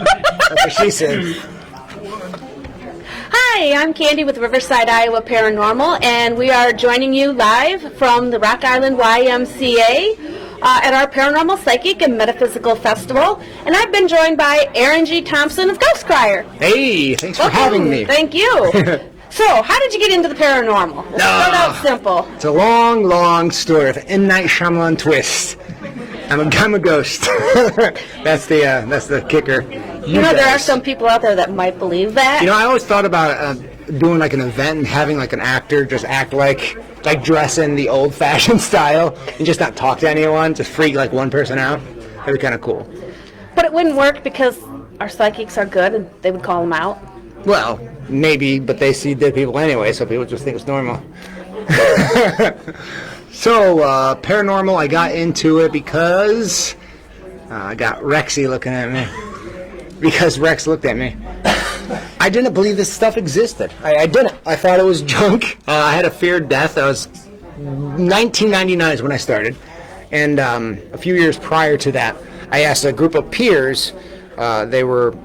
That's what she said. Hi, I'm Candy with Riverside, Iowa Paranormal, and we are joining you live from the Rock Island YMCA at our Paranormal Psychic and Metaphysical Festival. And I've been joined by Aaron G. Thompson of Ghost Crier. Hey, thanks for having me. Thank you. So, how did you get into the paranormal? Let's start out simple. It's a long, long story of M. Night Shyamalan twist. I'm a ghost. That's the kicker. You know, there are some people out there that might believe that. You know, I always thought about doing like an event and having like an actor just act like dress in the old-fashioned style and just not talk to anyone, just freak like one person out. That'd be kind of cool. But it wouldn't work because our psychics are good and they would call them out. Well, maybe, but they see dead people anyway, so people just think it's normal. So, paranormal, I got into it because I got Rexy looking at me. Because Rex looked at me. I didn't believe this stuff existed. I didn't. I thought it was junk. I had a fear of death. I was 1999 is when I started. And a few years prior to that, I asked a group of peers. They were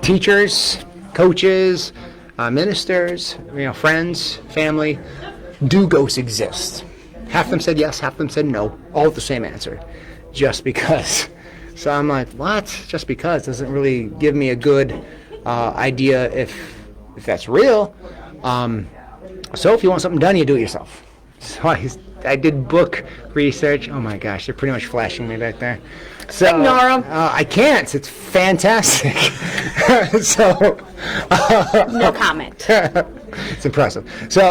teachers, coaches, ministers, friends, family. Do ghosts exist? Half of them said yes, half of them said no. All the same answer. Just because. So I'm like, what? Just because doesn't really give me a good idea if that's real. So if you want something done, you do it yourself. So I did book research. Oh my gosh, they're pretty much flashing me back there. So ignore them. I can't. It's fantastic. So no comment. It's impressive. So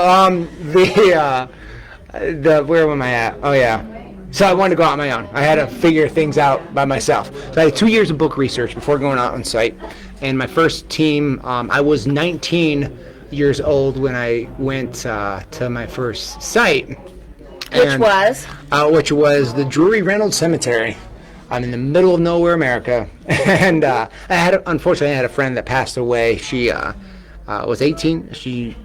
where am I at? Oh yeah. So I wanted to go out on my own. I had to figure things out by myself. So I had 2 years of book research before going out on site. And my first team, I was 19 years old when I went to my first site. Which was? Which was the Drury Reynolds Cemetery. I'm in the middle of nowhere, America. And unfortunately, I had a friend that passed away. She was 18. She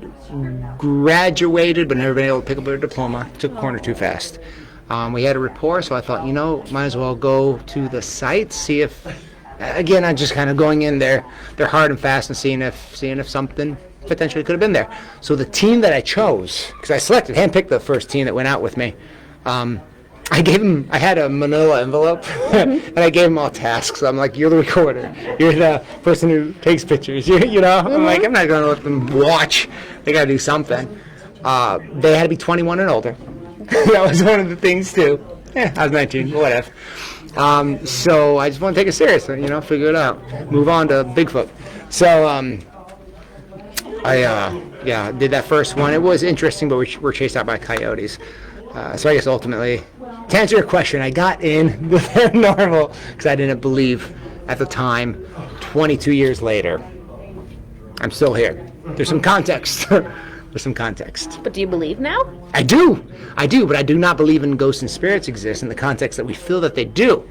graduated, but never been able to pick up her diploma. Took a corner too fast. We had a rapport, so I thought, might as well go to the site, see if, again, I'm just kind of going in there, they're hard and fast, and seeing if something potentially could have been there. So the team that I chose, because I handpicked the first team that went out with me, I had a manila envelope, and I gave them all tasks. I'm like, you're the recorder, you're the person who takes pictures, I'm like, I'm not going to let them watch, they got to do something. They had to be 21 and older. That was one of the things too. I was 19, whatever. So I just want to take it serious, figure it out. Move on to Bigfoot. So I did that first one. It was interesting, but we were chased out by coyotes. So I guess ultimately, to answer your question, I got in the paranormal because I didn't believe at the time. 22 years later, I'm still here. There's some context. There's some context. But do you believe now? I do, but I do not believe in ghosts and spirits exist in the context that we feel that they do.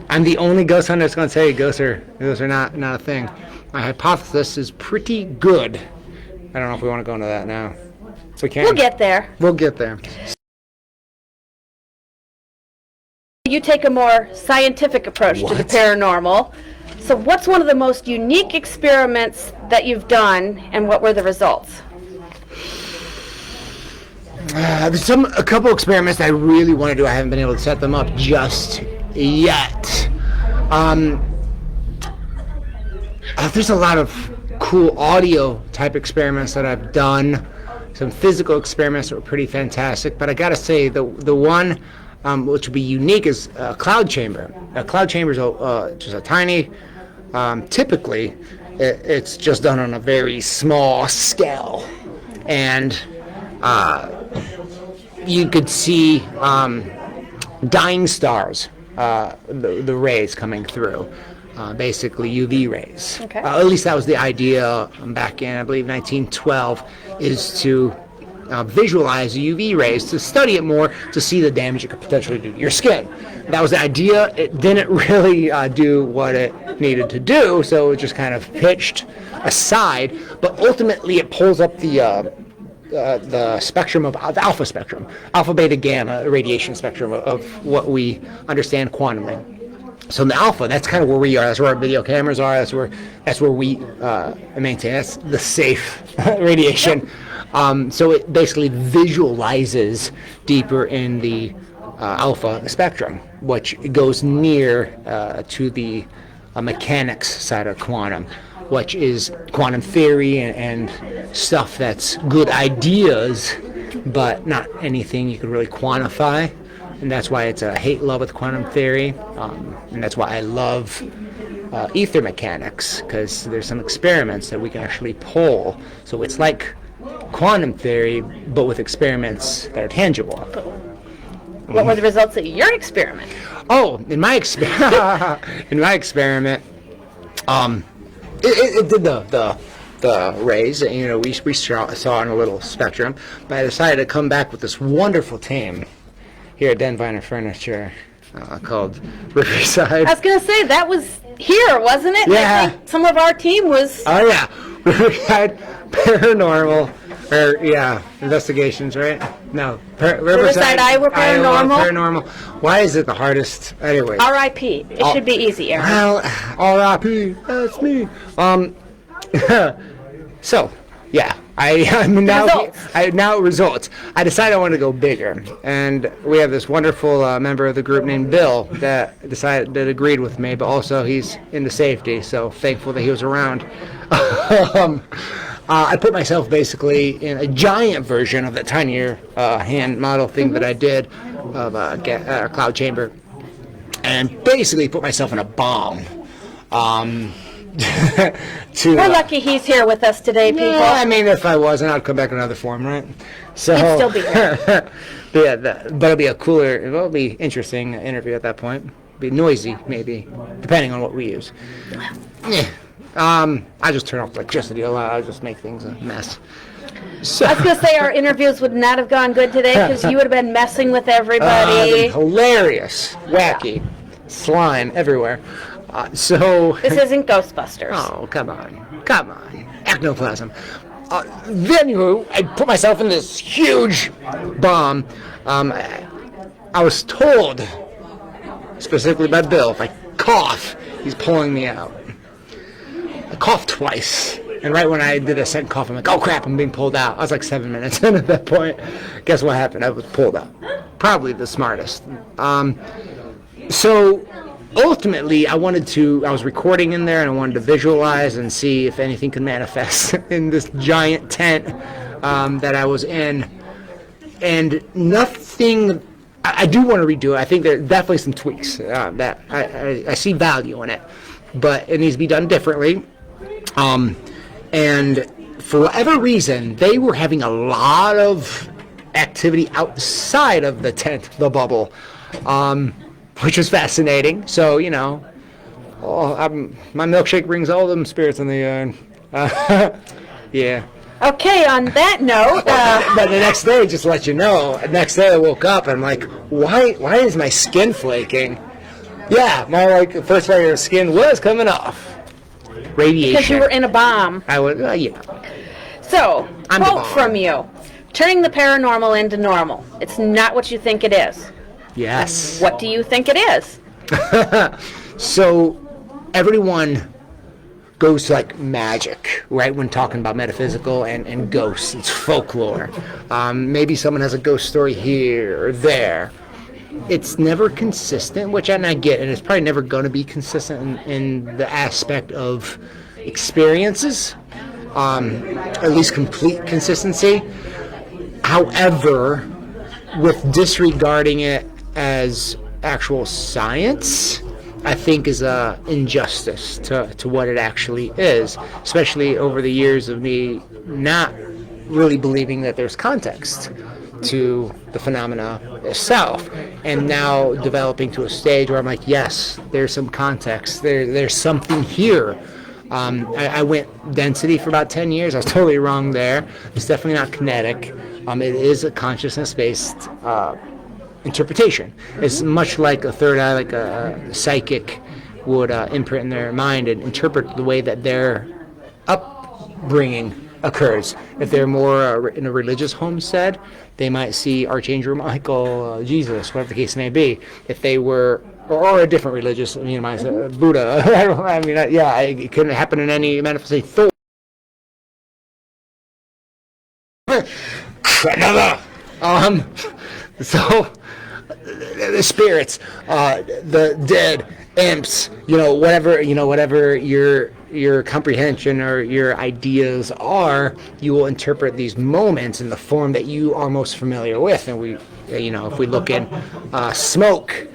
I'm the only ghost hunter that's going to say ghosts are not a thing. My hypothesis is pretty good. I don't know if we want to go into that now. So we can. We'll get there. We'll get there. You take a more scientific approach to the paranormal. So what's one of the most unique experiments that you've done, and what were the results? There's a couple experiments that I really want to do. I haven't been able to set them up just yet. There's a lot of cool audio type experiments that I've done. Some physical experiments that were pretty fantastic. But I got to say, the one which would be unique is a cloud chamber. A cloud chamber is just a tiny. Typically, it's just done on a very small scale, and you could see dying stars, the rays coming through, basically UV rays. Okay. At least that was the idea back in, I believe, 1912, is to visualize the UV rays, to study it more, to see the damage it could potentially do to your skin. That was the idea. It didn't really do what it needed to do, so it was just kind of pitched aside. But ultimately, it pulls up the spectrum of the alpha spectrum, alpha, beta, gamma radiation spectrum of what we understand quantumly. So in the alpha, that's kind of where we are. That's where our video cameras are. That's where we maintain. That's the safe radiation. So it basically visualizes deeper in the alpha spectrum, which goes near to the mechanics side of quantum, which is quantum theory and stuff that's good ideas, but not anything you could really quantify. And that's why it's a hate-love with quantum theory. And that's why I love ether mechanics, because there's some experiments that we can actually pull. So it's like quantum theory, but with experiments that are tangible. What were the results of your experiment? Oh, in my experiment, it did the rays. You know, we saw in a little spectrum, but I decided to come back with this wonderful team here at Denviner Furniture called Riverside. I was going to say, that was here, wasn't it? Yeah. I think some of our team was... Oh, yeah. Riverside Paranormal. Investigations, right? No. Riverside, Iowa Paranormal. Why is it the hardest? Anyway. R.I.P. It should be easy, Aaron. Well, R.I.P. That's me. So, yeah. I'm now results. I decided I wanted to go bigger, and we have this wonderful member of the group named Bill that agreed with me, but also he's into safety, so thankful that he was around. I put myself basically in a giant version of that tinier hand model thing that I did of a cloud chamber, and basically put myself in a bomb. We're lucky he's here with us today, people. Yeah, I mean, if I wasn't, I'd come back in another form, right? So, he'd still be here. But it'll be interesting interview at that point. Be noisy, maybe, depending on what we use. Yeah. I just turn off electricity a lot. I just make things a mess. So, I was going to say our interviews would not have gone good today because you would have been messing with everybody. Hilarious, wacky, slime everywhere. This isn't Ghostbusters. Oh, come on. Ecnoplasm. Then I put myself in this huge bomb. I was told, specifically by Bill, if I cough, he's pulling me out. I coughed twice, and right when I did a second cough, I'm like, oh crap, I'm being pulled out. I was like 7 minutes in at that point. Guess what happened? I was pulled out. Probably the smartest. So ultimately, I was recording in there, and I wanted to visualize and see if anything could manifest in this giant tent that I was in. And nothing, I do want to redo it. I think there are definitely some tweaks that I see value in it, but it needs to be done differently. And for whatever reason, they were having a lot of activity outside of the tent, the bubble, which was fascinating. So, my milkshake brings all them spirits in the yard. Yeah. Okay, on that note... But the next day, just to let you know, the next day I woke up and I'm like, why is my skin flaking? Yeah, my first layer of skin was coming off. Radiation. Because you were in a bomb. I was, So, quote from you. Turning the paranormal into normal. It's not what you think it is. Yes. What do you think it is? So, everyone goes to magic, right, when talking about metaphysical and ghosts. It's folklore. Maybe someone has a ghost story here or there. It's never consistent, which I get, and it's probably never going to be consistent in the aspect of experiences, at least complete consistency. However, with disregarding it as actual science, I think is a injustice to what it actually is, especially over the years of me not really believing that there's context to the phenomena itself, and now developing to a stage where I'm like, yes, there's some context, there's something here. I went density for about 10 years. I was totally wrong there. It's definitely not kinetic. It is a consciousness-based interpretation. It's much like a third eye, like a psychic would imprint in their mind and interpret the way that their upbringing occurs. If they're more in a religious homestead, they might see Archangel Michael, Jesus, whatever the case may be. If they were or a different religious, Buddha. It couldn't happen in any metaphysical Thor. Another. So the spirits, the dead, imps, whatever your comprehension or your ideas are, you will interpret these moments in the form that you are most familiar with. And if we look in smoke,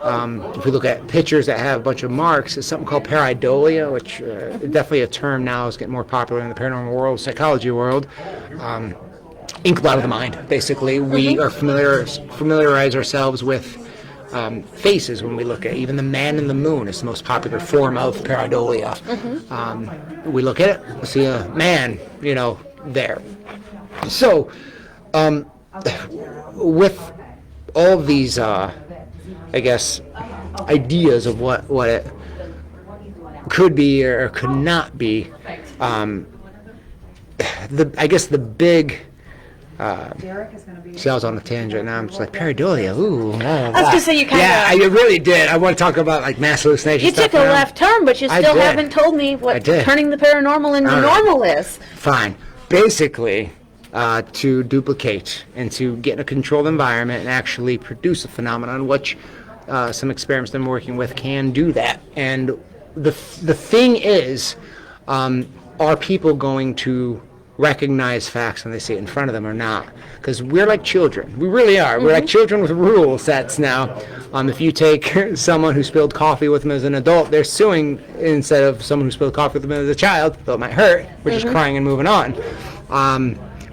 if we look at pictures that have a bunch of marks, it's something called Peridolia, which definitely a term now is getting more popular in the paranormal world, psychology world. Ink blot of the mind. Basically, we are familiarize ourselves with faces when we look at even the man in the moon is the most popular form of Peridolia. We look at it, we see a man, there. So, with all of these, ideas of what it could be or could not be, the big. See, I was on a tangent. Now I'm just like Peridolia. Ooh, I was gonna say you kind of. Yeah, I really did. I want to talk about like mass hallucination. You stuff took a left turn, but you still haven't told me what turning the paranormal into normal is. Fine. Basically, to duplicate and to get in a controlled environment and actually produce a phenomenon, which some experiments I'm working with can do that. And the thing is, are people going to recognize facts when they see it in front of them or not? Because we're like children. We really are. We're like children with rule sets now. If you take someone who spilled coffee with them as an adult, they're suing instead of someone who spilled coffee with them as a child, though it might hurt. We're just crying and moving on.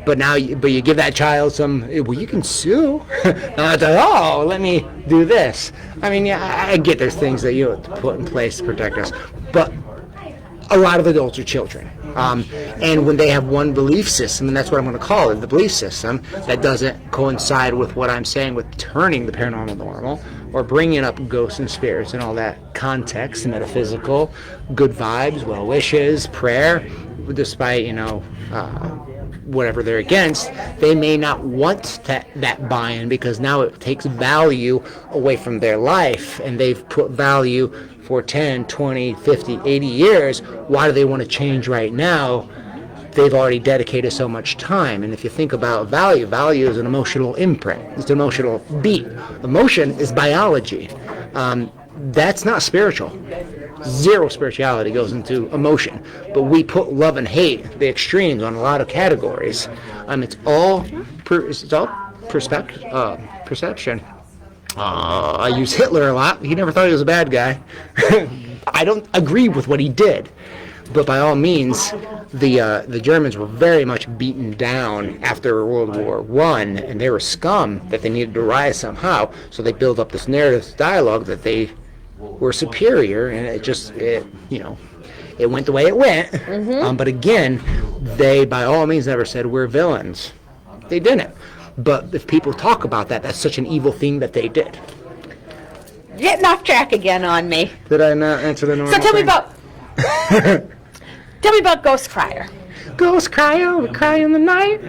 But you give that child some, well, you can sue. Let me do this. I get there's things that you have to put in place to protect us. But a lot of adults are children. And when they have one belief system, and that's what I'm going to call it, the belief system, that doesn't coincide with what I'm saying with turning the paranormal normal, or bringing up ghosts and spirits and all that context, metaphysical, good vibes, well wishes, prayer, despite, whatever they're against, they may not want that buy-in because now it takes value away from their life, and they've put value for 10, 20, 50, 80 years. Why do they want to change right now? They've already dedicated so much time. And if you think about value is an emotional imprint. It's an emotional beat. Emotion is biology. That's not spiritual. Zero spirituality goes into emotion. But we put love and hate, the extremes, on a lot of categories. It's all perception. I use Hitler a lot. He never thought he was a bad guy. I don't agree with what he did. But by all means, the Germans were very much beaten down after World War I, and they were scum that they needed to rise somehow. So they built up this narrative dialogue that they were superior, and it went the way it went. But again, they by all means never said we're villains. They didn't. But if people talk about that, that's such an evil thing that they did. Getting off track again on me. Did I not answer the normal So tell me thing? tell me about Ghost Crier. Ghost Crier, we cry in the night.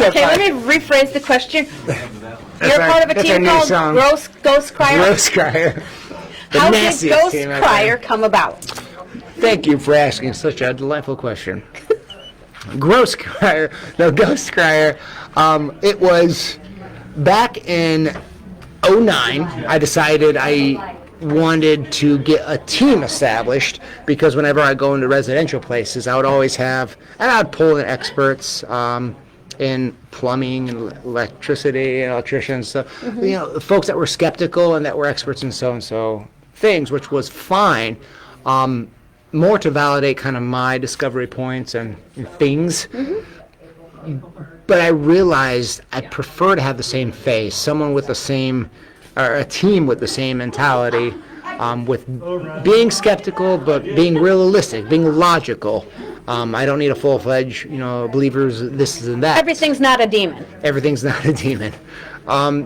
Okay, let me rephrase the question. You're part of a team called Ghost Crier? Ghost Crier. How did Ghost Crier come about? Thank you for asking such a delightful question. Ghost Crier. It was back in 2009. I decided I wanted to get a team established because whenever I go into residential places, I would always have, and I'd pull in experts in plumbing and electricity and electricians, so folks that were skeptical and that were experts in so and so things, which was fine. More to validate kind of my discovery points and things. But I realized I prefer to have the same face, someone with the same, or a team with the same mentality, with being skeptical but being realistic, being logical. I don't need a full-fledged, believers, this and that. Everything's not a demon. Everything's not a demon.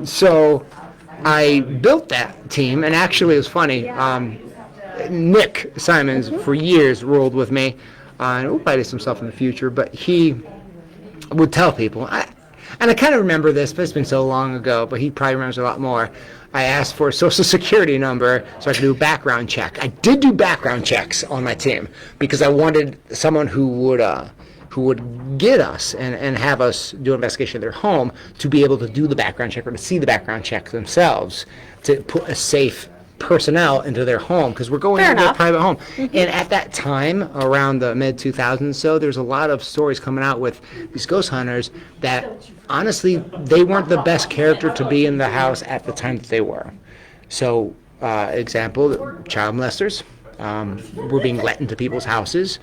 So I built that team, and actually it was funny. Nick Simons for years rolled with me, and will bite himself in the future, but he would tell people, and I kind of remember this, but it's been so long ago, but he probably remembers a lot more. I asked for a social security number so I could do a background check. I did do background checks on my team because I wanted someone who would get us and have us do an investigation of their home to be able to do the background check or to see the background check themselves, to put a safe personnel into their home, because we're going into their private home. And at that time, around the mid 2000s, so there's a lot of stories coming out with these ghost hunters that honestly they weren't the best character to be in the house at the time that they were. So example, child molesters were being let into people's houses.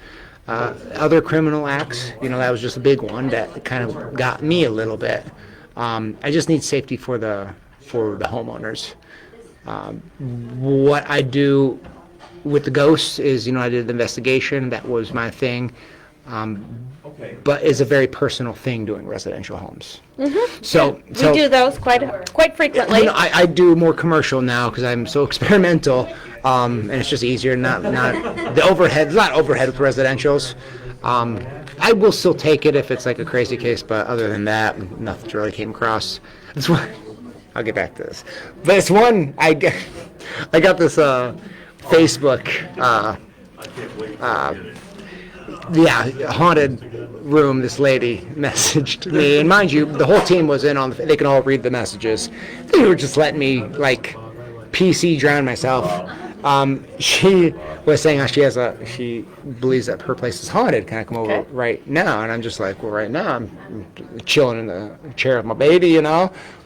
Other criminal acts, that was just a big one that kind of got me a little bit. I just need safety for the homeowners. What I do with the ghosts is, I did the investigation. That was my thing. But it's a very personal thing doing residential homes. Mm-hmm. So we do those quite frequently. I do more commercial now because I'm so experimental, and it's just easier. Not the overhead. There's not overhead with residentials. I will still take it if it's like a crazy case, but other than that, nothing really came across. It's one. I'll get back to this, but it's one I got this Facebook. Haunted room. This lady messaged me, and mind you, the whole team was in on. They can all read the messages. They were just letting me PC drown myself. She was saying how she believes that her place is haunted. Can I come over right now? And I'm just like, well, right now I'm chilling in the chair with my baby,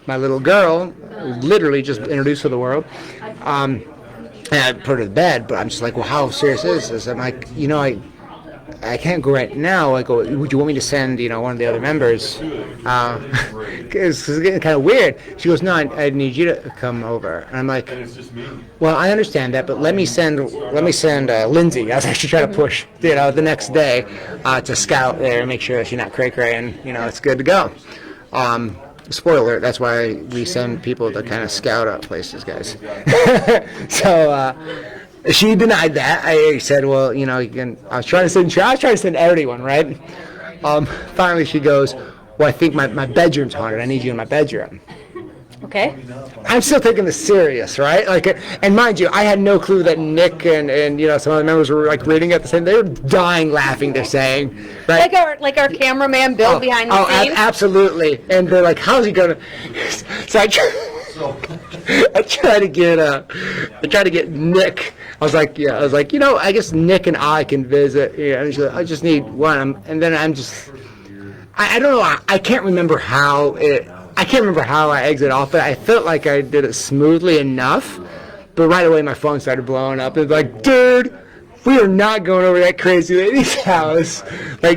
my little girl, literally just introduced to the world. And I put her to bed, but I'm just like, well, how serious is this? I'm like, I can't go right now. I go, would you want me to send, one of the other members? Because it's getting kind of weird. She goes, no, I need you to come over. And I'm like, well, I understand that, but let me send Lindsay. I was actually trying to push, the next day to scout there and make sure that she's not cray-cray and, it's good to go. Spoiler alert, that's why we send people to kind of scout out places, guys. So, she denied that. I said, well, I was trying to send everyone, right? Finally, she goes, well, I think my bedroom's haunted. I need you in my bedroom. Okay. I'm still taking this serious, right? And mind you, I had no clue that Nick and some other members were reading at the same. They were dying laughing. They're saying, right? Like our cameraman Bill behind the scenes. Absolutely. And they're like, how's he gonna? So I try to get Nick. I was like, I guess Nick and I can visit. And she's like, I just need one. And then I'm just, I don't know. I can't remember how I exited off, but I felt like I did it smoothly enough. But right away, my phone started blowing up. It's like, dude, we are not going over that crazy lady's house.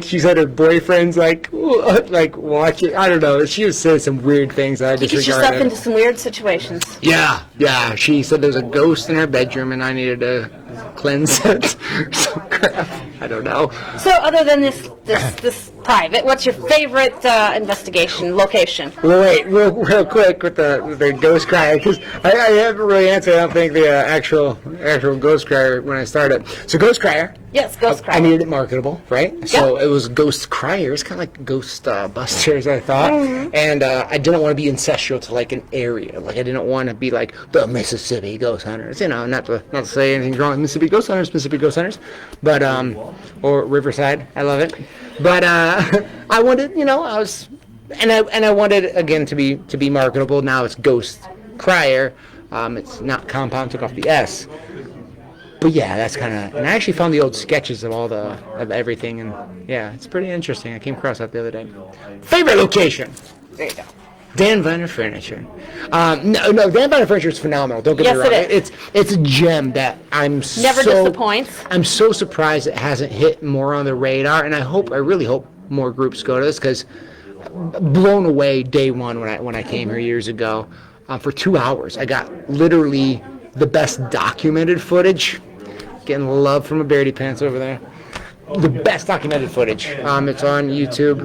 She said her boyfriend's watching. I don't know. She was saying some weird things that I disregarded. You get yourself into some weird situations. Yeah. She said there was a ghost in her bedroom, and I needed to cleanse it. Some crap. I don't know. So, other than this private, what's your favorite investigation location? Well, wait, real quick with the ghost crier, because I haven't really answered. I don't think the actual ghost crier when I started. So, ghost crier. Yes, ghost crier. I needed it marketable, right? Yep. So it was ghost crier. It's kind of like ghost busters, I thought. Mm-hmm. And I didn't want to be ancestral to an area. I didn't want to be like the Mississippi ghost hunters. Not to say anything wrong with Mississippi ghost hunters, but or Riverside. I love it. But I wanted, I wanted again to be marketable. Now it's ghost crier. It's not compound. Took off the S. But yeah, that's kind of, and I actually found the old sketches of of everything, and yeah, it's pretty interesting. I came across that the other day. Favorite location? There you go. Dan Viner Furniture. No, Dan Viner Furniture is phenomenal. Don't get me wrong. It's a gem that never disappoints. I'm so surprised it hasn't hit more on the radar, and I really hope more groups go to this, because blown away day one when I came here years ago. For 2 hours, I got literally the best documented footage. Getting love from a beardy pants over there. The best documented footage. It's on YouTube.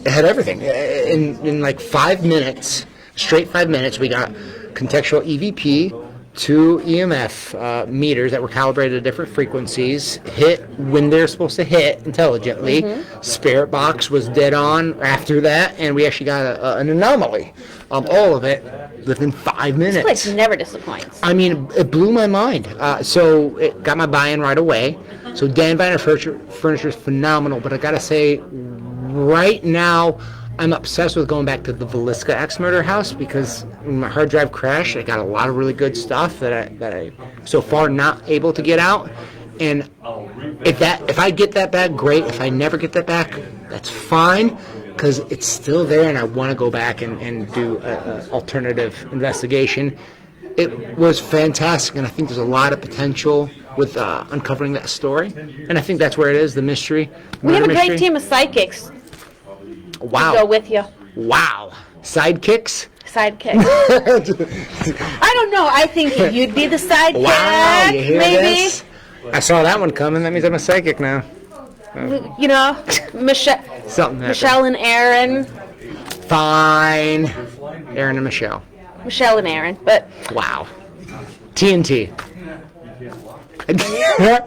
It had everything. In 5 minutes, straight 5 minutes, we got contextual EVP two EMF meters that were calibrated at different frequencies hit when they're supposed to hit intelligently. Spirit box was dead on after that, and we actually got an anomaly of all of it within 5 minutes. This place never disappoints. I mean, it blew my mind. So it got my buy-in right away. So Dan Viner furniture is phenomenal, but I gotta say, right now, I'm obsessed with going back to the Villisca ex-murder house because when my hard drive crashed, I got a lot of really good stuff that I so far not able to get out. And if I get that back, great. If I never get that back, that's fine because it's still there, and I want to go back and do an alternative investigation. It was fantastic, and I think there's a lot of potential with uncovering that story. And I think that's where it is, the mystery. We have a mystery. great team of psychics. Wow. To go with you. Wow. Sidekicks? Sidekicks. I don't know. I think you'd be the sidekick. Wow, you hear maybe. this? I saw that one coming. That means I'm a psychic now. You know, Michelle and Aaron. Fine. Aaron and Michelle. Michelle and Aaron, but wow. TNT.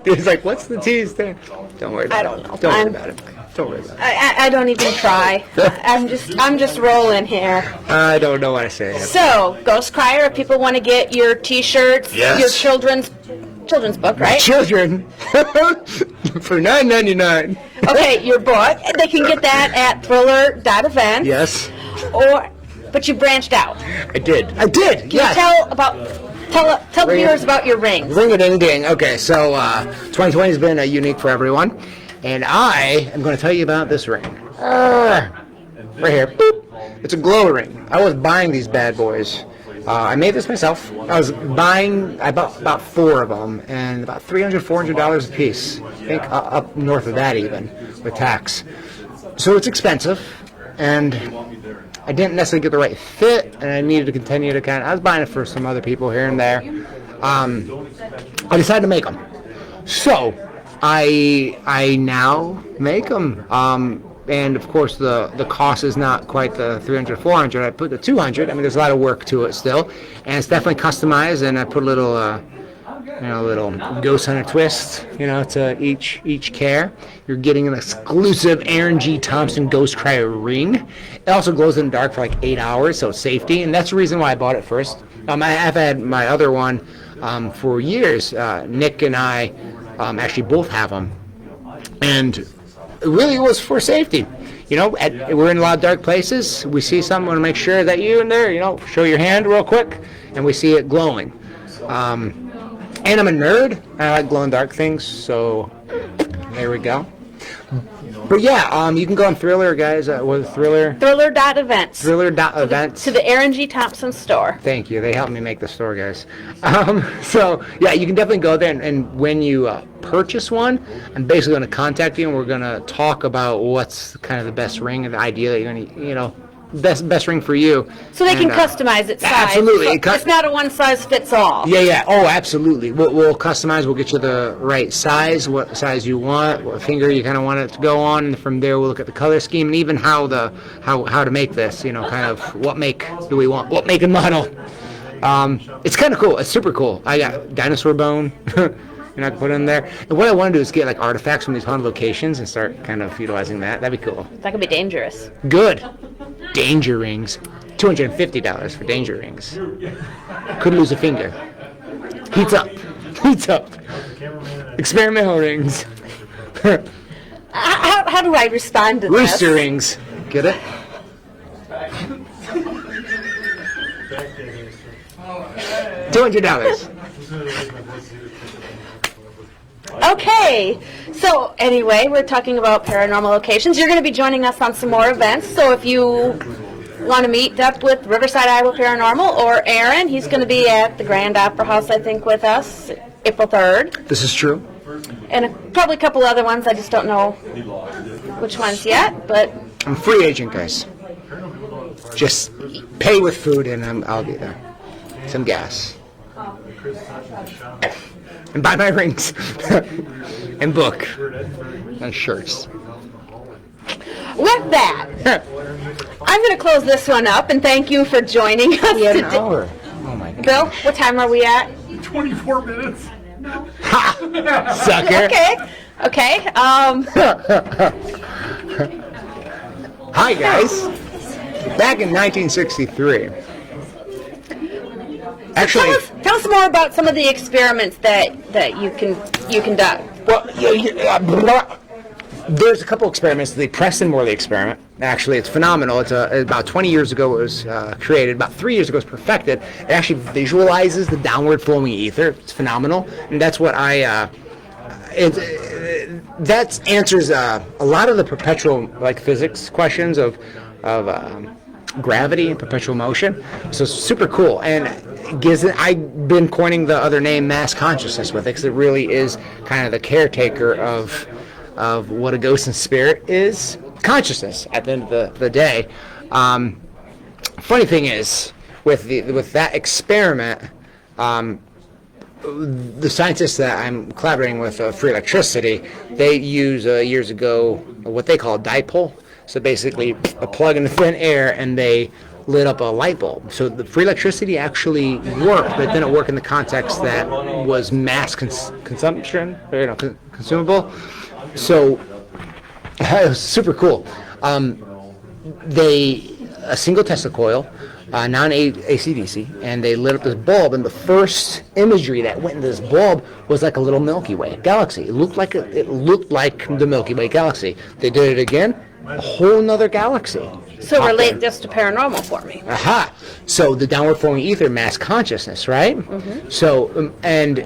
He's like, what's the T stand? Don't worry about it. I don't know. Don't worry about it. Don't worry about it. I don't even try. I'm just rolling here. I don't know what to say. So, Ghost Crier, if people want to get your T-shirts, Yes. your children's book, right? Children for $9.99. Okay, your book. They can get that at thriller.events. Yes, But you branched out. I did. Can you tell the viewers about your rings? Ring a ding ding. Okay, so 2020 has been unique for everyone, and I am going to tell you about this ring. Right here. Boop. It's a glow ring. I was buying these bad boys. I made this myself. I bought about 4 of them, and about $300, $400 a piece. I think up north of that even, with tax. So it's expensive, and I didn't necessarily get the right fit, and I needed to continue to I was buying it for some other people here and there. I decided to make them. So I now make them. And of course the cost is not quite the $300, $400. I put the $200. I mean, there's a lot of work to it still, and it's definitely customized. And I put a little ghost hunter twist, to each care. You're getting an exclusive Aaron G. Thompson Ghost Crier ring. It also glows in the dark for like 8 hours, so it's safety, and that's the reason why I bought it first. I've had my other one for years. Nick and I actually both have them, and it really was for safety. We're in a lot of dark places. We see something, want to make sure that you're in there. Show your hand real quick, and we see it glowing. And I'm a nerd. I like glow in dark things, so there we go. But yeah, you can go on Thriller, guys. Thriller? Thriller.events. Thriller.events. To the Aaron G. Thompson store. Thank you. They helped me make the store, guys. So yeah, you can definitely go there, and when you purchase one, I'm basically going to contact you, and we're going to talk about what's kind of the best ring and the idea that you're going to, best ring for you. So they can customize its size. Absolutely. It's not a one-size-fits-all. Yeah. Oh, absolutely. We'll customize. We'll get you the right size, what size you want, what finger you kind of want it to go on, and from there we'll look at the color scheme and even how to make this. Kind of what make do we want, what make and model. It's kind of cool. It's super cool. I got dinosaur bone. I can put in there. And what I want to do is get like artifacts from these haunted locations and start kind of utilizing that. That'd be cool. That could be dangerous. Good. Danger rings. $250 for danger rings. Could lose a finger. Heats up. Experimental rings. How do I respond to this? Rooster rings. Get it? $200. Okay, so anyway, we're talking about paranormal locations. You're going to be joining us on some more events, so if you want to meet up with Riverside, Iowa Paranormal or Aaron, he's going to be at the Grand Opera House, I think, with us April 3rd. This is true. And probably a couple other ones, I just don't know which ones yet, but... I'm a free agent, guys. Just pay with food and I'll be there. Some gas. And buy my rings. And book. And shirts. With that, I'm going to close this one up and thank you for joining us today. An hour. Oh my God. Bill, what time are we at? 24 minutes. Ha! Sucker. Okay. Hi, guys. Back in 1963. Actually, Tell us more about some of the experiments that you conduct. well, there's a couple experiments. The Preston Morley experiment. Actually, it's phenomenal. It's about 20 years ago it was created. About 3 years ago it was perfected. It actually visualizes the downward flowing ether. It's phenomenal, and that's what that answers a lot of the perpetual physics questions of gravity and perpetual motion. So it's super cool, and I've been coining the other name mass consciousness with it, because it really is kind of the caretaker of what a ghost and spirit is. Consciousness at the end of the day. Funny thing is, with that experiment, the scientists that I'm collaborating with for electricity, they use years ago what they call a dipole. So basically a plug in the thin air, and they lit up a light bulb. So the free electricity actually worked, but it didn't work in the context that was mass consumption, consumable. So it was super cool. A single Tesla coil, non-AC/DC, and they lit up this bulb, and the first imagery that went into this bulb was like a little Milky Way galaxy. It looked like the Milky Way galaxy. They did it again, a whole nother galaxy. So relate this to paranormal for me. Aha! So the downward flowing ether, mass consciousness, right? Mm-hmm. So and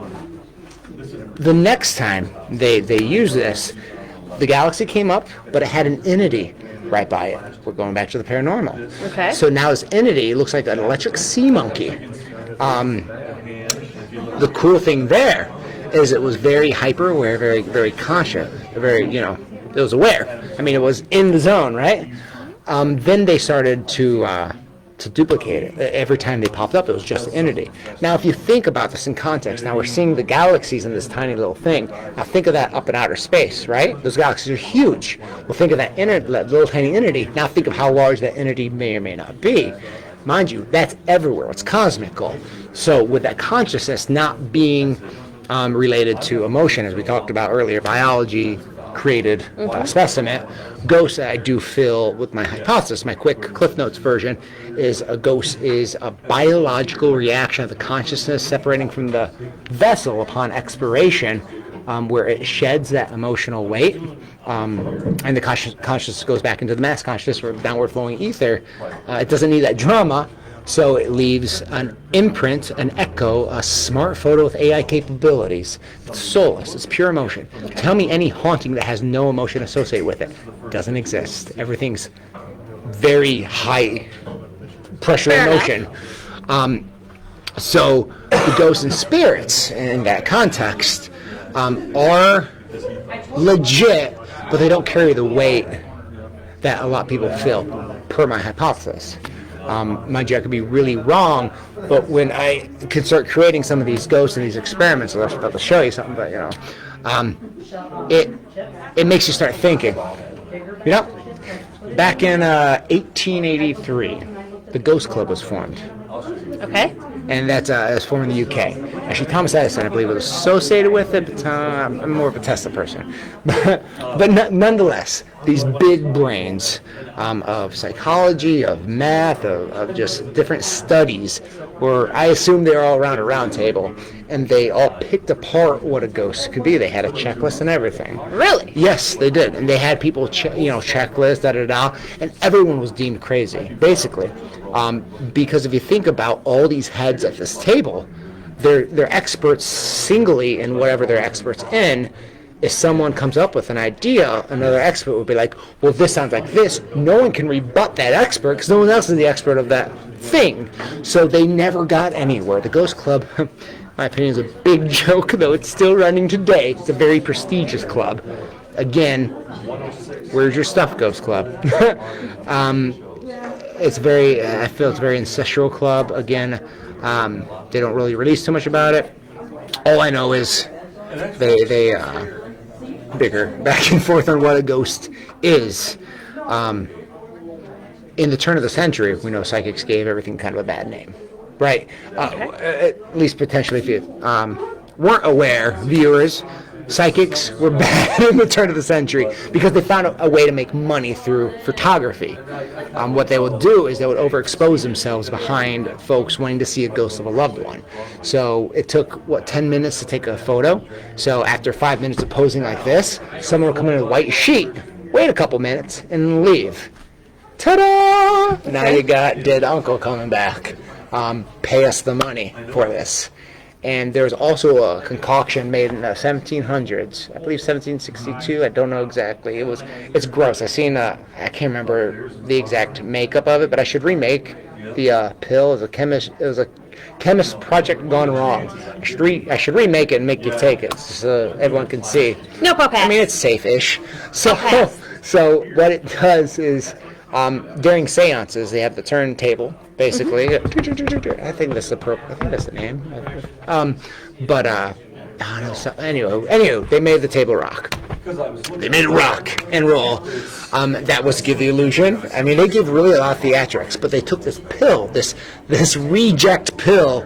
the next time they use this, the galaxy came up, but it had an entity right by it. We're going back to the paranormal. Okay. So now this entity looks like an electric sea monkey. The cool thing there is it was very hyper aware, very, very conscious, very, it was aware. I mean, it was in the zone, right? Then they started to duplicate it. Every time they popped up, it was just an entity. Now, if you think about this in context, now we're seeing the galaxies in this tiny little thing. Now, think of that up in outer space, right? Those galaxies are huge. Well, think of that little tiny entity. Now, think of how large that entity may or may not be. Mind you, that's everywhere. It's cosmical. So, with that consciousness not being related to emotion, as we talked about earlier, biology created specimen. Ghosts, I do feel, with my hypothesis, my quick Cliff Notes version, is a ghost is a biological reaction of the consciousness separating from the vessel upon expiration, where it sheds that emotional weight, and the consciousness goes back into the mass consciousness or downward flowing ether. It doesn't need that drama. So it leaves an imprint, an echo, a smart photo with AI capabilities. It's soulless. It's pure emotion. Tell me any haunting that has no emotion associated with it. It doesn't exist. Everything's very high pressure emotion. So the ghosts and spirits in that context are legit, but they don't carry the weight that a lot of people feel, per my hypothesis. Mind you, I could be really wrong, but when I can start creating some of these ghosts and these experiments, I'll about to show you something, but it makes you start thinking. Back in 1883, the Ghost Club was formed. Okay. And that's it was formed in the UK. Actually, Thomas Edison, I believe, was associated with it, but I'm more of a Tesla person. But nonetheless, these big brains of psychology, of math, of just different studies, I assume they were all around a round table, and they all picked apart what a ghost could be. They had a checklist and everything. Really? Yes, they did. And they had people, checklist, da-da-da, and everyone was deemed crazy, basically. Because if you think about all these heads at this table, they're experts singly in whatever they're experts in. If someone comes up with an idea, another expert would be like, well, this sounds like this. No one can rebut that expert because no one else is the expert of that thing. So they never got anywhere. The Ghost Club, in my opinion, is a big joke, though it's still running today. It's a very prestigious club. Again, where's your stuff, Ghost Club? It's I feel it's a very ancestral club. Again, they don't really release too much about it. All I know is they bigger back and forth on what a ghost is. In the turn of the century, we know psychics gave everything kind of a bad name. Right. At least potentially, if you weren't aware, viewers, psychics were bad in the turn of the century because they found a way to make money through photography. What they would do is they would overexpose themselves behind folks wanting to see a ghost of a loved one. So it took, 10 minutes to take a photo? So after 5 minutes of posing like this, someone would come in with a white sheet, wait a couple minutes, and leave. Ta-da! Now you got dead uncle coming back. Pay us the money for this. And there's also a concoction made in the 1700s. I believe 1762. I don't know exactly. It's gross. I can't remember the exact makeup of it, but I should remake the pill. It was a chemist project gone wrong. I should remake it and make you take it so everyone can see. No, Papa. I mean, it's safe-ish. So, Okay. so what it does is during seances, they have the turntable, basically. I think that's the name. Anyway, they made the table rock. They made it rock and roll. That was to give the illusion. I mean, they give really a lot of theatrics, but they took this pill, this reject pill,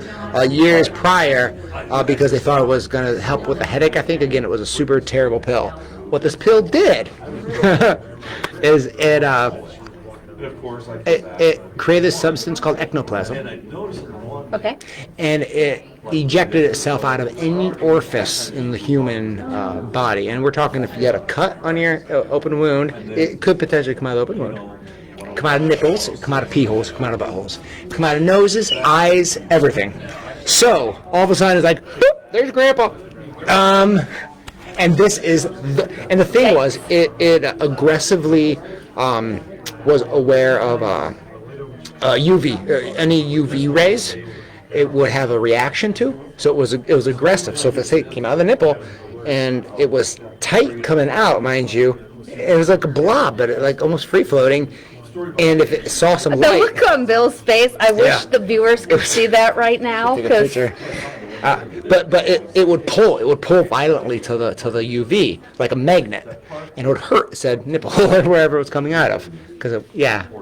years prior, because they thought it was going to help with the headache. I think, again, it was a super terrible pill. What this pill did is it created this substance called Ecnoplasm. Okay. And it ejected itself out of any orifice in the human body. And we're talking if you had a cut on your open wound, it could potentially come out of the open wound. Come out of nipples, come out of pee holes, come out of buttholes, come out of noses, eyes, everything. So, all of a sudden it's like, whoop, there's Grandpa. And this is, and the thing was, it aggressively was aware of any UV rays. It would have a reaction to, so it was aggressive. So if the snake came out of the nipple, and it was tight coming out, mind you, it was like a blob, but like almost free floating. And if it saw some The light, look on Bill's face, I wish the viewers could see that right now. take a picture. But it would pull violently to the UV like a magnet, and it would hurt said nipple or wherever it was coming out of, because it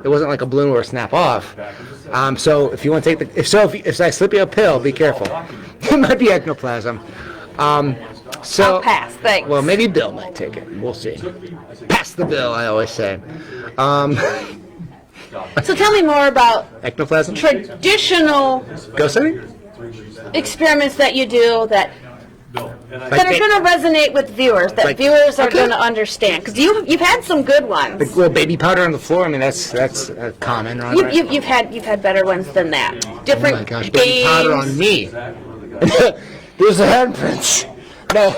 wasn't like a balloon or a snap off. So if you want to take if I slip you a pill, be careful. It might be ectoplasm. So I'll pass, thanks. Well, maybe Bill might take it. We'll see. Pass the bill, I always say. So tell me more about Ectoplasm. traditional Ghost hunting. experiments that you do that are going to resonate with viewers, that viewers are going to understand. Because you've had some good ones. Like little baby powder on the floor. I mean, that's common, right? You've had better ones than that. Different Oh my gosh, games. baby powder on me. There's the handprints. No,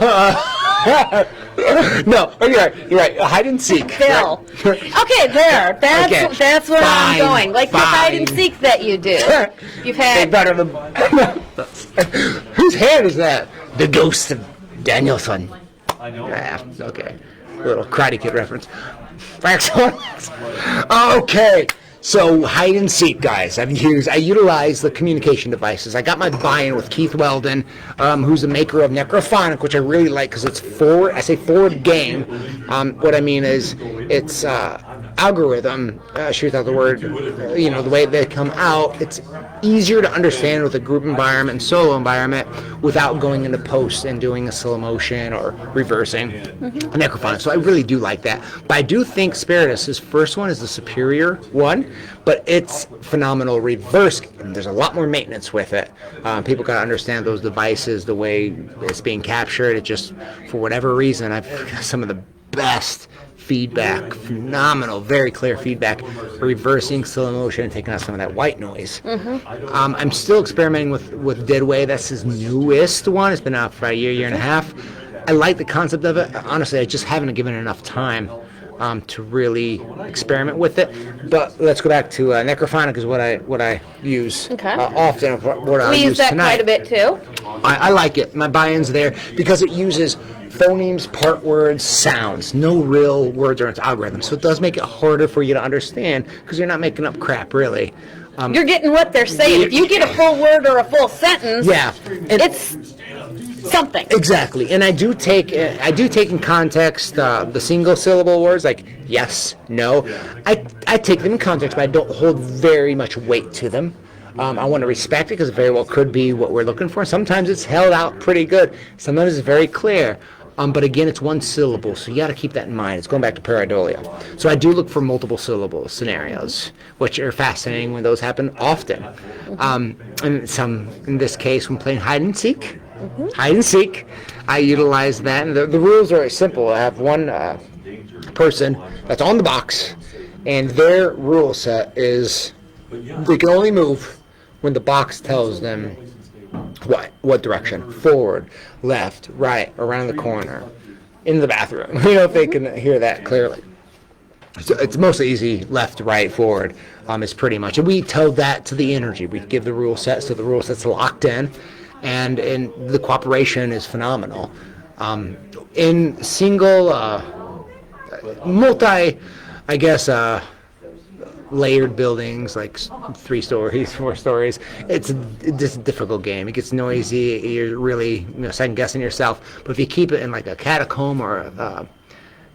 no. Oh, you're right. Hide and seek. Bill. Right? Okay, there. That's where I'm Fine, going. Like the hide and seek that you do. You've had. Better than. Whose hand is that? The ghost of Danielson. Okay. Little Karate Kid reference. Excellent. Okay. So hide and seek, guys. I utilize the communication devices. I got my buy-in with Keith Weldon, who's the maker of Necrophonic, which I really like because it's forward. I say forward game. What I mean is it's algorithm. Shoot out the word. The way they come out. It's easier to understand with a group environment and solo environment without going into post and doing a slow motion or reversing Necrophonic. So I really do like that. But I do think Spiritus, his first one, is the superior one. But it's phenomenal reverse, and there's a lot more maintenance with it. People got to understand those devices, the way it's being captured. It just, for whatever reason, I've got some of the best feedback, phenomenal, very clear feedback, reversing slow motion and taking out some of that white noise. I'm still experimenting with Deadway. That's his newest one. It's been out for a year and a half. I like the concept of it. Honestly, I just haven't given it enough time to really experiment with it. But let's go back to Necrophonic is what I use often. What I We use that tonight. quite a bit too. I like it. My buy-in's there because it uses phonemes, part words, sounds. No real words or its algorithm. So it does make it harder for you to understand because you're not making up crap, really. You're getting what they're saying. If you get a full word or a full sentence, it's something. Exactly. And I do take in context the single syllable words like yes, no. I take them in context, but I don't hold very much weight to them. I want to respect it because it very well could be what we're looking for. Sometimes it's held out pretty good. Sometimes it's very clear. But again, it's one syllable, so you got to keep that in mind. It's going back to Peridolia. So I do look for multiple syllable scenarios, which are fascinating when those happen often. And in this case, when playing hide and seek, I utilize that. And the rules are simple. I have one person that's on the box, and their rule set is they can only move when the box tells them what direction, forward, left, right, around the corner, in the bathroom, if they can hear that clearly. So it's mostly easy, left, right, forward, is pretty much, and we tell that to the energy. We give the rule set, so the rule set's locked in, and the cooperation is phenomenal. In single, multi, I guess, layered buildings, like 3 stories, 4 stories. It's a difficult game. It gets noisy. You're really second guessing yourself. But if you keep it in like a catacomb or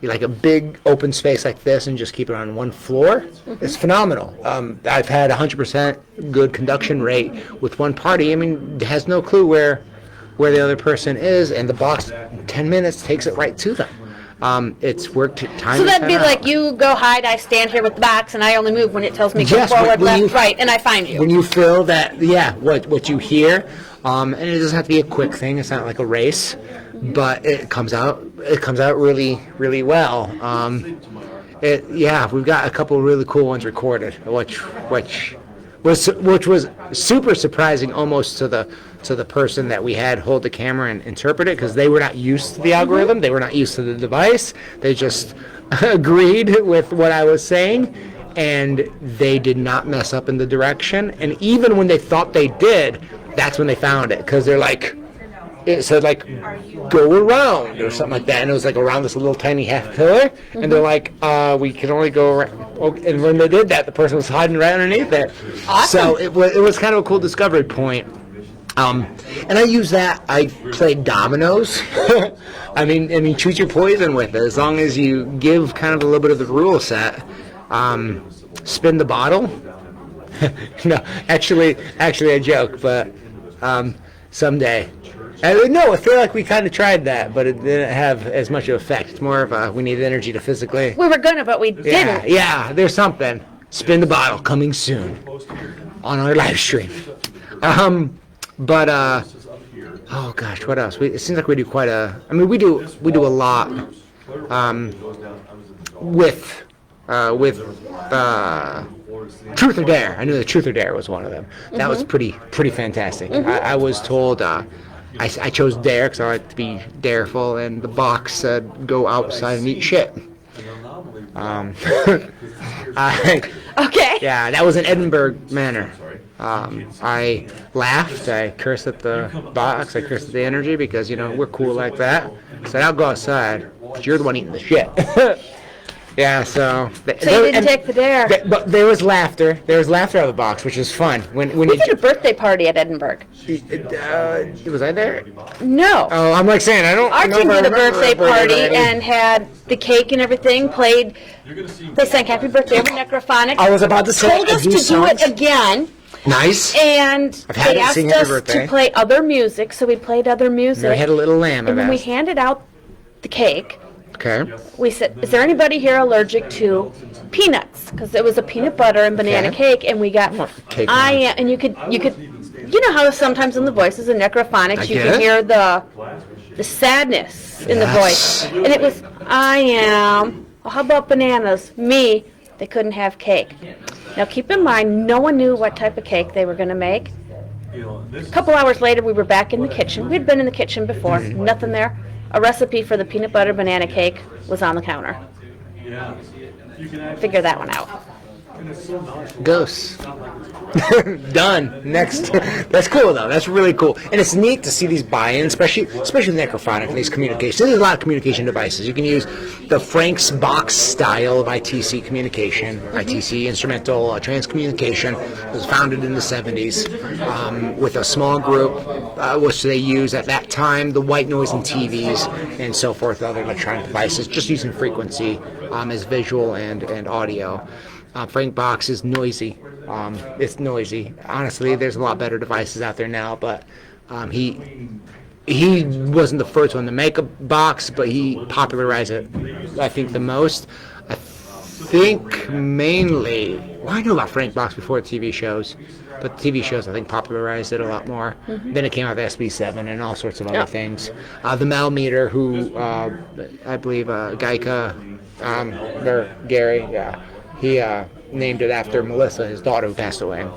like a big open space like this and just keep it on one floor, it's phenomenal. I've had 100% good conduction rate with one party. I mean, it has no clue where the other person is, and the box in 10 minutes takes it right to them. It's worked time. So that'd be out. like you go hide, I stand here with the box, and I only move when it tells me go forward, left, right, and I find you. When you feel that, what you hear, and it doesn't have to be a quick thing. It's not like a race, but it comes out really, really well. We've got a couple really cool ones recorded, which was super surprising almost to the person that we had hold the camera and interpret it, because they were not used to the algorithm. They were not used to the device. They just agreed with what I was saying, and they did not mess up in the direction. And even when they thought they did, that's when they found it, because they're like, it said like go around or something like that, and it was like around this little tiny half pillar, and they're like, we can only go around. Okay. And when they did that, the person was hiding right underneath it. Awesome. So it was kind of a cool discovery point. And I use that. I play dominoes. I mean, choose your poison with it. As long as you give kind of a little bit of the rule set. Spin the bottle. No, actually, I joke, but someday. No, I feel like we kind of tried that, but it didn't have as much of effect. It's more of we need energy to physically. We were gonna, but we didn't. Yeah, there's something. Spin the bottle coming soon on our live stream. But oh gosh, what else? It seems like we do quite a. I mean, we do a lot with Truth or Dare. I knew that Truth or Dare was one of them. That was pretty fantastic. I was told I chose Dare because I like to be dareful, and the box said go outside and eat shit. Okay. Yeah, that was in Edinburgh Manor. I laughed. I cursed at the box. I cursed at the energy because, we're cool like that. I said, I'll go outside, but you're the one eating the shit. Yeah, so you didn't take the dare. But there was laughter. There was laughter out of the box, which is fun. When we did a birthday party at Edinburgh. Was I there? No. Oh, I'm like saying, I don't Our know team if I did a remember birthday party already. and had the cake and everything, played. They sang Happy Birthday over Necrophonic. I was about to say, told us to do it again. Nice. And they asked us birthday. to play other music, so we played other music. We had a little lamb. And when we handed out the cake, okay. we said, is there anybody here allergic to peanuts? Because it was a peanut butter and banana cake, and we got cake. And you could, how sometimes in the voices in Necrophonics you can hear the sadness in the voice, and it was I am. Well, how about bananas? Me. They couldn't have cake. Now keep in mind, no one knew what type of cake they were going to make. A couple hours later, we were back in the kitchen. We'd been in the kitchen before, nothing there. A recipe for the peanut butter banana cake was on the counter. Figure that one out. Ghosts. Done. Next. That's cool though. That's really cool, and it's neat to see these buy-ins, especially Necrophonic and these communications. There's a lot of communication devices. You can use the Frank's box style of ITC communication. ITC instrumental trans communication was founded in the 70s with a small group, which they use at that time the white noise and TVs and so forth, other electronic devices, just using frequency as visual and audio. Frank Box is noisy. It's noisy. Honestly, there's a lot better devices out there now, but he wasn't the first one to make a box, but he popularized it, I think, the most. I think mainly, well, I knew about Frank Box before TV shows, but the TV shows, I think, popularized it a lot more. Then it came out with SB7 and all sorts of other things. The Malmeter, who I believe Geica, or Gary, he named it after Melissa, his daughter, who passed away.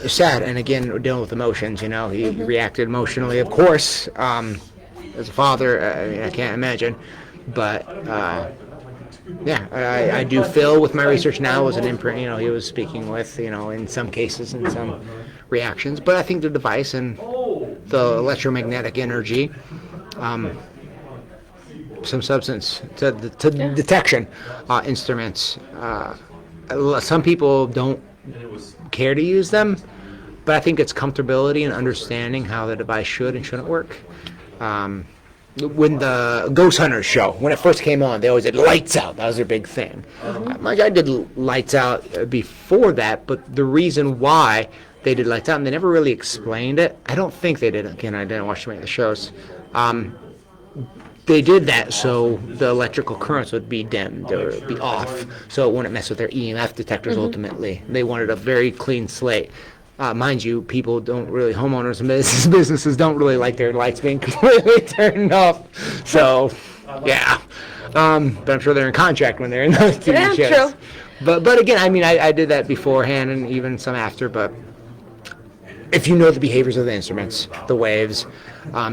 Sad, and again, we're dealing with emotions. He reacted emotionally, of course. As a father, I can't imagine, but I do feel with my research now was an imprint. He was speaking with, in some cases and some reactions, but I think the device and the electromagnetic energy, some substance to detection instruments. Some people don't care to use them, but I think it's comfortability and understanding how the device should and shouldn't work. When the Ghost Hunters show, when it first came on, they always did lights out. That was their big thing. I did lights out before that, but the reason why they did lights out, and they never really explained it. I don't think they did. Again, I didn't watch too many of the shows. They did that so the electrical currents would be dimmed or be off, so it wouldn't mess with their EMF detectors. Ultimately, they wanted a very clean slate. Mind you, people don't really, homeowners and businesses don't really like their lights being completely turned off. So, yeah. But I'm sure they're in contract when they're in those TV shows. True. But again, I did that beforehand and even some after. But if you know the behaviors of the instruments, the waves,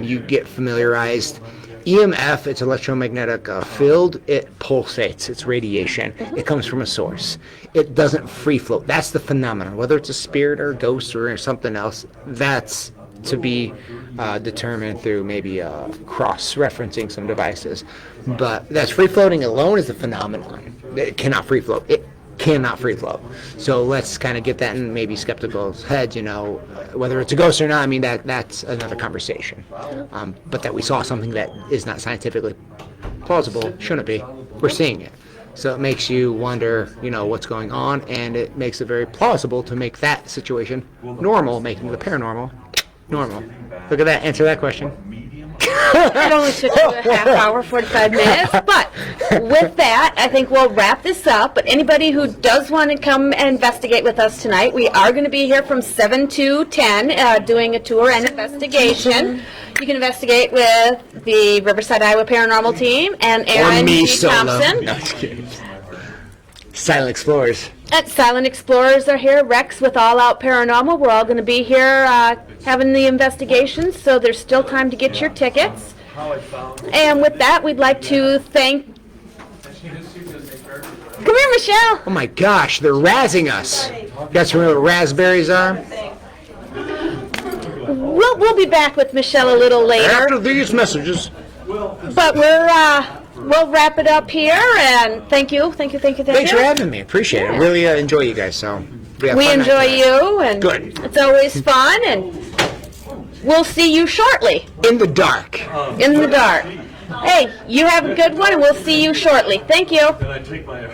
you get familiarized. EMF, it's electromagnetic field. It pulsates. It's radiation. It comes from a source. It doesn't free float. That's the phenomenon. Whether it's a spirit or a ghost or something else, that's to be determined through maybe cross-referencing some devices. But that's free floating alone is the phenomenon. It cannot free float. It cannot free float. So let's kind of get that in maybe skeptical's heads, whether it's a ghost or not. That's another conversation. But that we saw something that is not scientifically plausible, shouldn't be. We're seeing it. So it makes you wonder, what's going on, and it makes it very plausible to make that situation normal, making the paranormal normal. Look at that. Answer that question. It only took you a half hour, 45 minutes, but with that, I think we'll wrap this up. But anybody who does want to come and investigate with us tonight, we are going to be here from 7 to 10 doing a tour and investigation. You can investigate with the Riverside, Iowa Paranormal team and Aaron G. Thompson. No, just kidding. Silent Explorers. Silent Explorers are here. Rex with All Out Paranormal. We're all going to be here having the investigations, so there's still time to get your tickets. And with that, we'd like to thank... Come here, Michelle. Oh my gosh, they're razzing us. You guys remember what raspberries are? We'll be back with Michelle a little later. After these messages. But we'll wrap it up here, and thank you. Thanks for having me. Appreciate it. I really enjoy you guys. So we enjoy you, and good. It's always fun, and we'll see you shortly. In the dark. In the dark. Hey, you have a good one, and we'll see you shortly. Thank you. Can I take my...